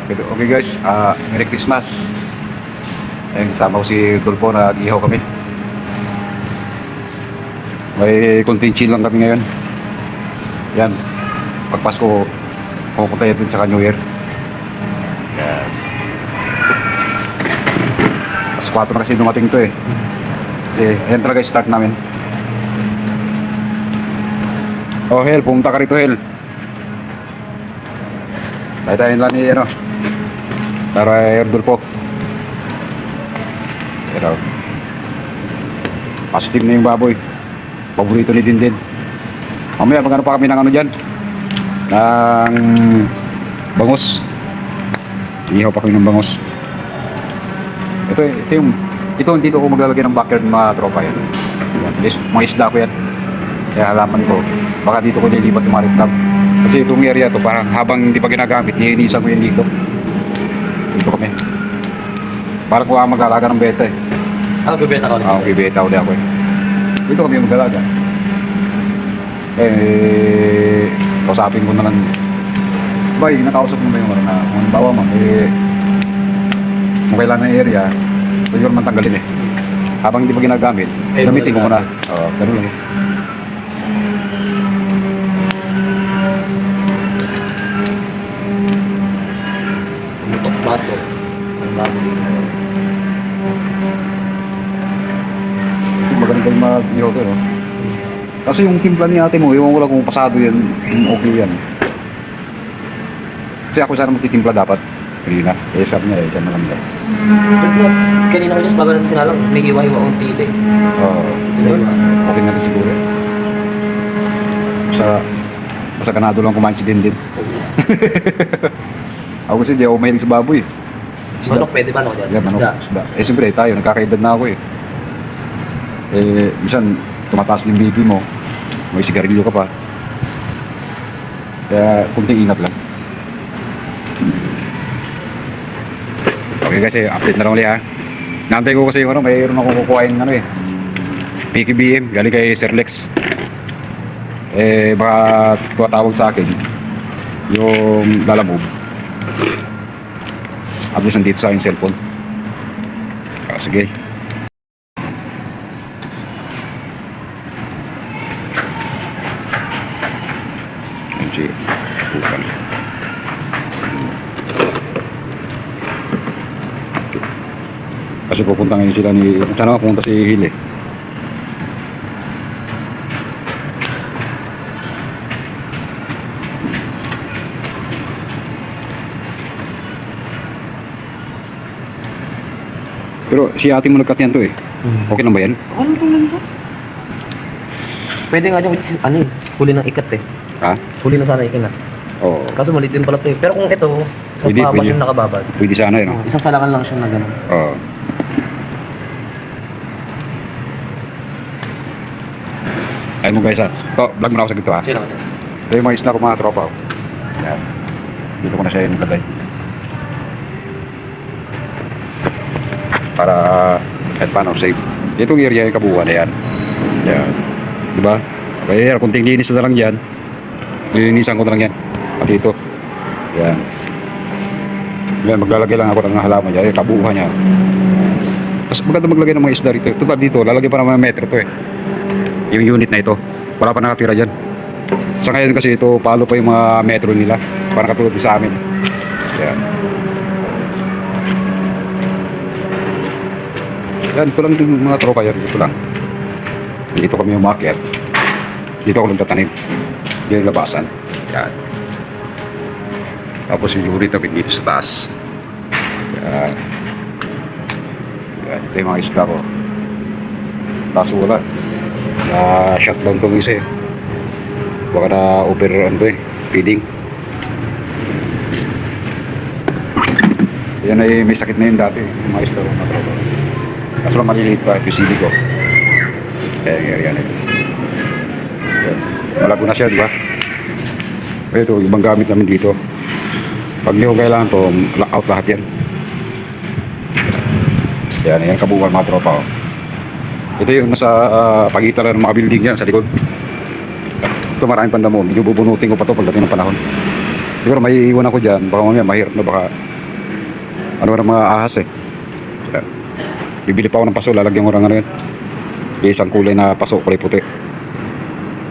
Okay guys, Merry Christmas. Ayun, kasama ko si Tulpo, nag-ihaw kami. May konting chill lang kami ngayon. Yan, pagpasko, pupunta yun tsaka New Year. Yan. Pas 4 na kasi dumating to eh. Yan talaga yung start namin. Oh Hel, pumunta ka rito Hel. Tayo lang ni ano, para Tulpo. Pero positive na yung baboy. Paborito ni Dindin. Mamaya magano pa kami ng ano dyan, ng bangus. Ihaw pa kami ng bangus. Ito dito ko maglalagay ng backyard ng mga tropa yan. Mga isda ko yan. Kaya halaman ko, baka dito ko nilipat yung mga rintab. Kasi itong area to parang habang hindi pa ginagamit, nilinisan ko yan dito. Dito kami. Parang kuha mag-alaga ng beta eh. Bibeta ka ulit. Bibeta ulit ako eh. Dito kami mag-alaga. Kausapin ko na lang. Bay, nakausap mo ba yung na kung bawa mo, kung kailangan ng area, pwede naman tanggalin eh. Habang hindi pa ginagamit, gamitin ko muna. Oo, ganun lang. Mutok bato. Ang baboy. Maganda yung mag-ihaw to, no? Kasi yung timpla ni ate mo, iwan ko lang kung pasado yan, okay yan. Kasi ako sana magtitimpla dapat. Hindi na. Sabi niya siya maganda. Kanina ko just bago natin sinalang, may iwa-iwa unti ito eh. Oo. Okay na rin siguro. Basta ganado lang kumain si Dindin. Ako kasi di ako mahilig sa baboy. Manok, pwede ba no? Yeah, isda. Siyempre tayo, nagkakaedad na ako eh. Minsan, tumataas yung BP mo. May sigarilyo ka pa. Kaya, kunting ingat lang. Okay kasi, update na lang ulit ha. Naantay ko kasi yung mayroon akong kukuhain PKBM, galing kay Sir Lex. Baka tumatawag sa akin yung lalamove. Abis nandito sa aking cellphone. Sige. Sige. Bukan. Kasi pupunta ngayon sila ni... Sana pupunta si Hile. Pero si ate mo nagkat yan to eh. Okay lang ba yan? Ano ito lang ito? Pwede nga dyan, ano eh, huli ng ikat eh. Ha? Huli na sana ikin na. Oo. Kaso maliit din pala ito eh. Pero kung ito, Pwede, pahaba pwede. siyang nakababad. Pwede sana yun. Isang salakan lang siya na gano'n. Oo. Ayun mo guys ha. Ito, vlog mo na ako sa gito ha. Sige naman. Ito yung mga isla ko mga tropa. Yan. Dito ko na siya yung katay. Para kahit paano safe. Itong area yung kabuuan na yan. Yan. Diba? Kaya kunting linis na lang dyan. Lilinisan ko na lang yan. Pati ito. Yan. Yan, maglalagay lang ako ng halaman dyan. Yung kabuuan niya. Tapos maganda maglagay ng mga isda rito. Total dito, lalagay pa naman ng metro to eh. Yung unit na ito. Wala pa nakatira dyan. Sa ngayon kasi ito, palo pa yung mga metro nila. Parang katulad sa amin. Yan. Yan, ito lang yung mga tropa yan. Ito lang. Dito kami umakyat. Dito ako nagtatanim. Yan yung labasan. Yan. Tapos yung unit namin dito sa taas. Yan. Yan, ito yung mga isda ko. Taas wala. Na-shutdown itong isa eh. Baka na-over ano to eh. Feeding. Yan ay may sakit na yun dati. Yung mga isda ko na tropa. Kaso lang maliliit pa ito yung sili ko. Yan. Malago na siya, di ba? Ito, ibang gamit namin dito. Pag hindi ko kailangan to, lock out lahat yan. Yan kabuuan mga tropa. Oh. Ito yung nasa pagitan ng mga building yan sa likod. Ito maraming pandamo. Medyo bubunutin ko pa to pagdating ng panahon. Siguro may iiwan ako dyan. Baka mamaya mahirap na baka ano ng mga ahas eh. Yan. Bibili pa ako ng paso, lalagyan ko ng ano yan. Isang kulay na paso, kulay puti.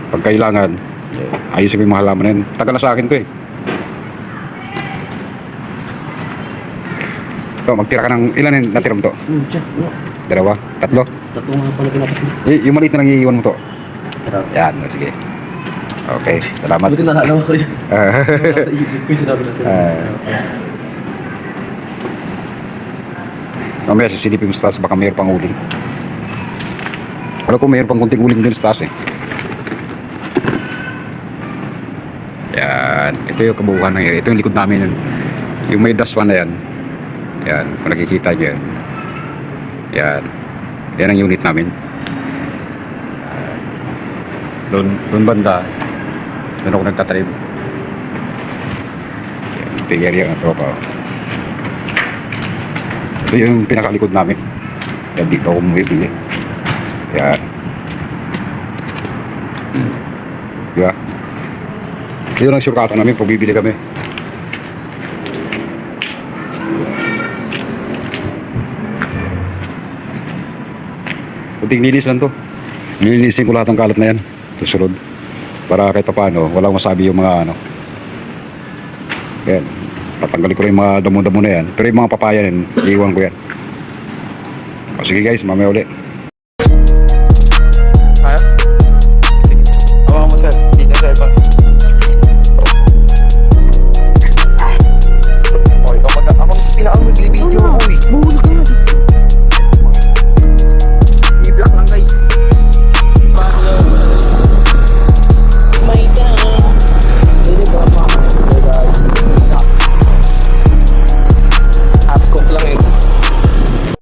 Pag kailangan, ayusin ko yung mga halaman na yan. Tagal na sa akin to eh. Ito, magtira ka ng, ilan yung natira mo to? Tiyan. Dalawa? Tatlo? Tatlo nga pala pinapasin. Yung maliit na lang iiwan mo to. Yan, sige. Okay, salamat. Buti naalala ko rin. Sa isip ko yung sinabi natin. Mamaya sisilipin ko sa taas, baka mayroon pang uling. Alam ko mayroon pang kunting uling din sa taas eh. Yan, ito yung kabuuan ng area. Ito yung likod namin yun. Yung may daswan na yan. Yan, kung nakikita nyo yan. Yan. Yan ang unit namin. Doon banda. Doon ako nagtatrib. Yan, ito yung area ng tropa. Ito yung pinakalikod namin. Yan, dito ako bumibili. Yan. Diba? Ito yung surkatan namin pag bibili kami. Kunting linis lang to. Nilinisin ko lahat ng kalat na yan. Susunod. Para kahit paano, walang masabi yung mga ano. Yan. Tatanggalin ko rin yung mga damo-damo na yan. Pero yung mga papaya yan, iiwan ko yan. O sige guys, mamaya ulit.